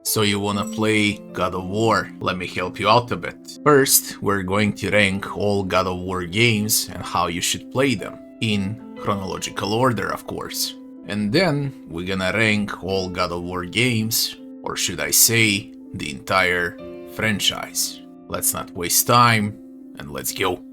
So you wanna play God of War? Let me help you out a bit. First, we're going to rank all God of War games and how you should play them. In chronological order, of course. And then, we're gonna rank all God of War games, or should I say, the entire franchise. Let's not waste time, and let's go.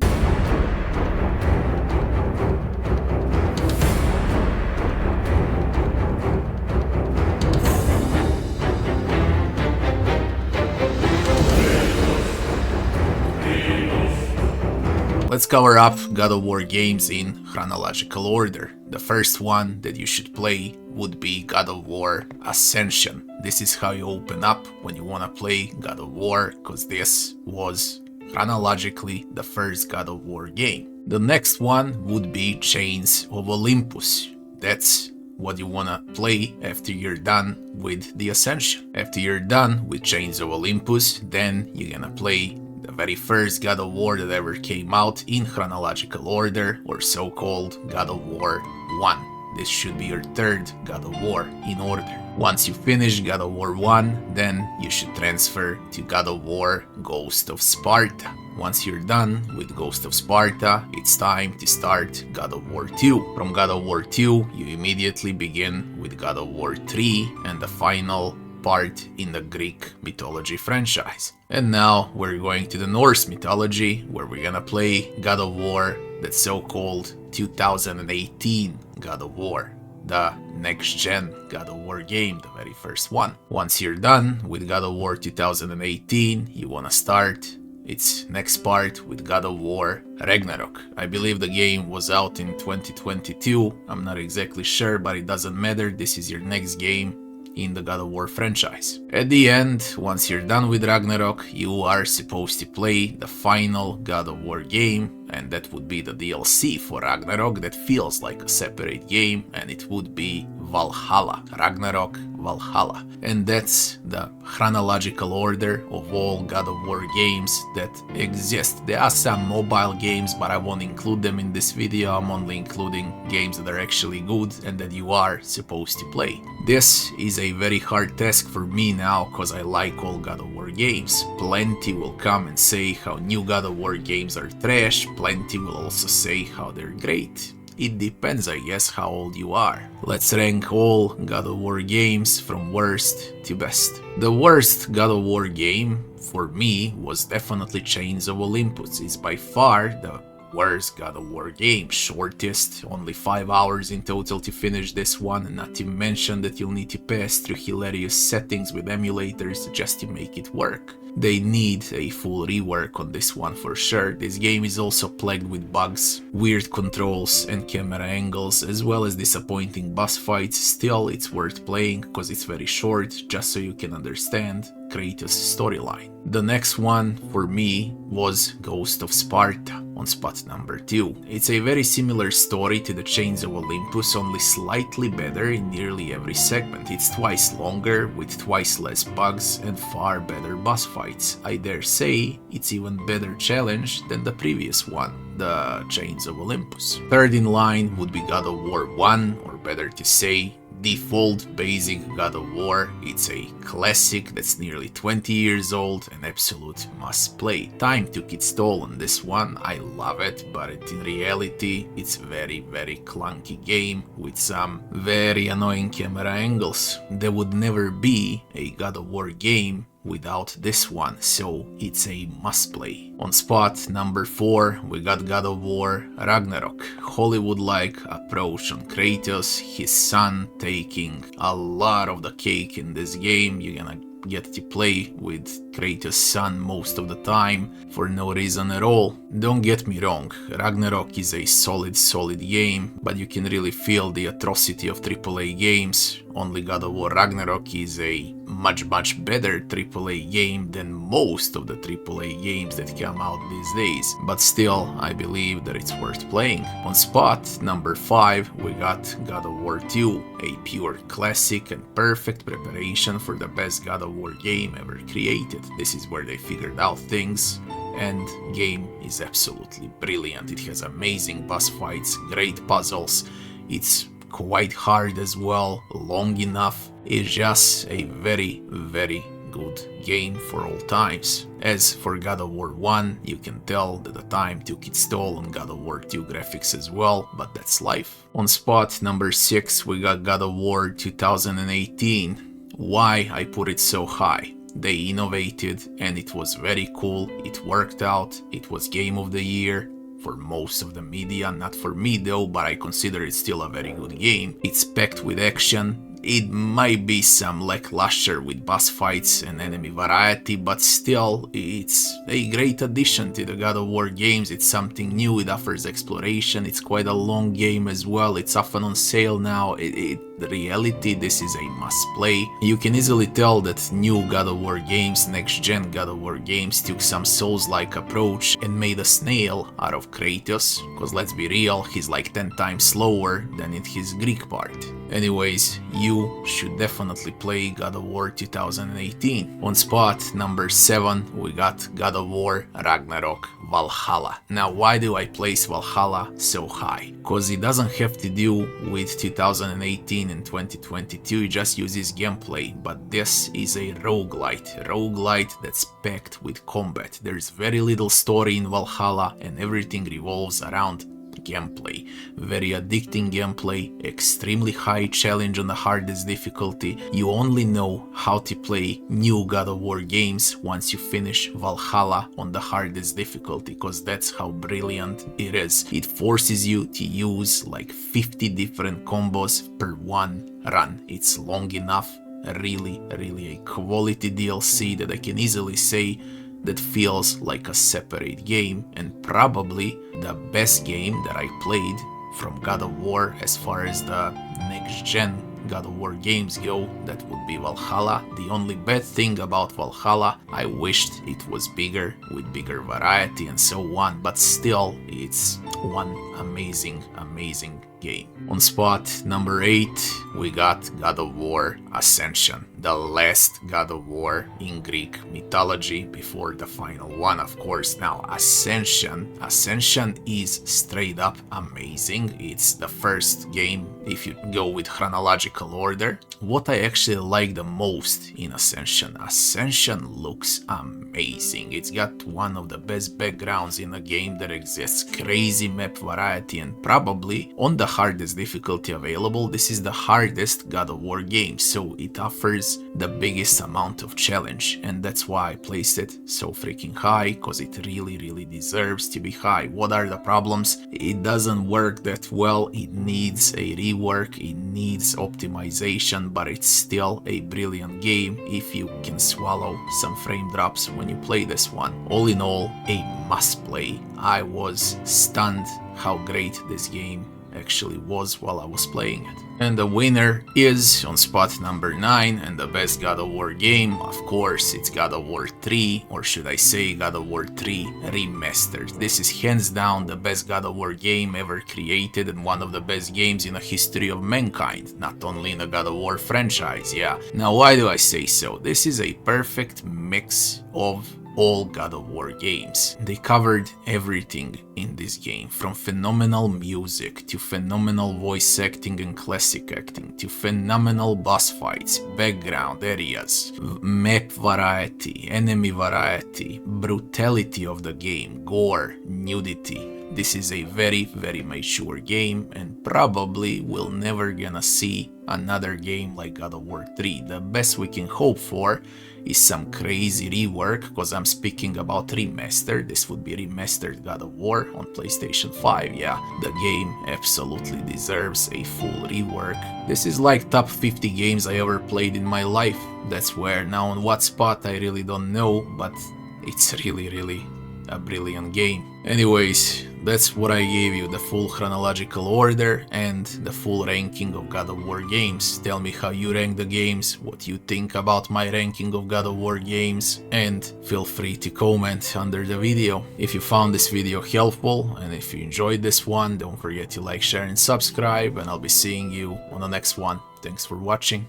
Let's cover up God of War games in chronological order. The first one that you should play would be God of War Ascension. This is how you open up when you wanna play God of War, cause this was chronologically the first God of War game. The next one would be Chains of Olympus. That's what you wanna play after you're done with the Ascension. After you're done with Chains of Olympus, then you're gonna play the very first God of War that ever came out in chronological order, or so-called God of War 1. This should be your third God of War in order. Once you finish God of War 1, then you should transfer to God of War Ghost of Sparta. Once you're done with Ghost of Sparta, it's time to start God of War 2. From God of War 2, you immediately begin with God of War 3 and the final part in the Greek mythology franchise. And now we're going to the Norse mythology, where we're gonna play God of War, that so-called 2018 God of War, the next-gen God of War game, the very first one. Once you're done with God of War 2018, you wanna start its next part with God of War Ragnarok. I believe the game was out in 2022, I'm not exactly sure, but it doesn't matter, this is your next game in the God of War franchise. At the end, once you're done with Ragnarok, you are supposed to play the final God of War game, and that would be the DLC for Ragnarok that feels like a separate game, and it would be Valhalla. Ragnarok Valhalla. And that's the chronological order of all God of War games that exist. There are some mobile games, but I won't include them in this video. I'm only including games that are actually good and that you are supposed to play. This is a very hard task for me now, cause I like all God of War games. Plenty will come and say how new God of War games are trash, plenty will also say how they're great. It depends, I guess, how old you are. Let's rank all God of War games from worst to best. The worst God of War game, for me, was definitely Chains of Olympus. It's by far the worst God of War game, shortest, only 5 hours in total to finish this one, not to mention that you'll need to pass through hilarious settings with emulators just to make it work. They need a full rework on this one for sure. This game is also plagued with bugs, weird controls and camera angles, as well as disappointing boss fights. Still, it's worth playing because it's very short, just so you can understand Kratos' storyline. The next one for me was Ghost of Sparta on spot number 2. It's a very similar story to the Chains of Olympus, only slightly better in nearly every segment. It's twice longer, with twice less bugs and far better boss fights. I dare say it's even better challenge than the previous one, the Chains of Olympus. Third in line would be God of War 1, or better to say, default basic God of War. It's a classic that's nearly 20 years old, an absolute must play. Time took its toll on this one, I love it, but in reality it's very clunky game with some very annoying camera angles. There would never be a God of War game without this one, so it's a must play. On spot number 4, we got God of War Ragnarok. Hollywood-like approach on Kratos, his son taking a lot of the cake in this game. You're gonna get to play with Kratos' son most of the time for no reason at all. Don't get me wrong, Ragnarok is a solid game, but you can really feel the atrocity of AAA games. Only God of War Ragnarok is a much better AAA game than most of the AAA games that come out these days, but still I believe that it's worth playing. On spot number 5 we got God of War 2, a pure classic and perfect preparation for the best God of War game ever created. This is where they figured out things, and game is absolutely brilliant. It has amazing boss fights, great puzzles, it's quite hard as well, long enough. It's just a very, very good game for all times. As for God of War 1, you can tell that the time took its toll on God of War 2 graphics as well, but that's life. On spot number 6 we got God of War 2018. Why I put it so high? They innovated and it was very cool, it worked out, it was game of the year for most of the media, not for me though, but I consider it still a very good game. It's packed with action. It might be some lackluster with boss fights and enemy variety, but still, it's a great addition to the God of War games. It's something new, it offers exploration, it's quite a long game as well, it's often on sale now. The reality, this is a must play. You can easily tell that new God of War games, next gen God of War games, took some Souls-like approach and made a snail out of Kratos, cause let's be real, he's like 10 times slower than in his Greek part. Anyways, you should definitely play God of War 2018. On spot number 7 we got God of War Ragnarok Valhalla. Now why do I place Valhalla so high? Cause it doesn't have to do with 2018 and 2022, it just uses gameplay, but this is a roguelite that's packed with combat. There's very little story in Valhalla and everything revolves around gameplay. Very addicting gameplay, extremely high challenge on the hardest difficulty. You only know how to play new God of War games once you finish Valhalla on the hardest difficulty, because that's how brilliant it is. It forces you to use like 50 different combos per one run. It's long enough, really a quality DLC that I can easily say that feels like a separate game, and probably the best game that I played from God of War as far as the next gen God of War games go. That would be Valhalla. The only bad thing about Valhalla, I wished it was bigger, with bigger variety and so on, but still it's one amazing game. On spot number 8 we got God of War Ascension, the last God of War in Greek mythology before the final one, of course. Now Ascension is straight up amazing. It's the first game if you go with chronological order. What I actually like the most in Ascension looks amazing. It's got one of the best backgrounds in a game that exists, crazy map variety, and probably on the hardest difficulty available, this is the hardest God of War game, so it offers the biggest amount of challenge, and that's why I placed it so freaking high, because it really deserves to be high. What are the problems? It doesn't work that well, it needs a rework, it needs optimization, but it's still a brilliant game if you can swallow some frame drops when you play this one. All in all, a must play. I was stunned how great this game actually was while I was playing it. And the winner is on spot number 9, and the best God of War game, of course, it's God of War 3, or should I say God of War 3 Remastered. This is hands down the best God of War game ever created and one of the best games in the history of mankind, not only in the God of War franchise, yeah. Now why do I say so? This is a perfect mix of all God of War games. They covered everything in this game, from phenomenal music to phenomenal voice acting and classic acting to phenomenal boss fights, background areas, map variety, enemy variety, brutality of the game, gore, nudity. This is a very mature game, and probably we'll never gonna see another game like God of War 3. The best we can hope for is some crazy rework, because I'm speaking about remastered. This would be remastered God of War on PlayStation 5, yeah. The game absolutely deserves a full rework. This is like top 50 games I ever played in my life. That's where. Now on what spot I really don't know, but it's really a brilliant game. Anyways, that's what I gave you, the full chronological order and the full ranking of God of War games. Tell me how you rank the games, what you think about my ranking of God of War games, and feel free to comment under the video. If you found this video helpful and if you enjoyed this one, don't forget to like, share and subscribe, and I'll be seeing you on the next one. Thanks for watching.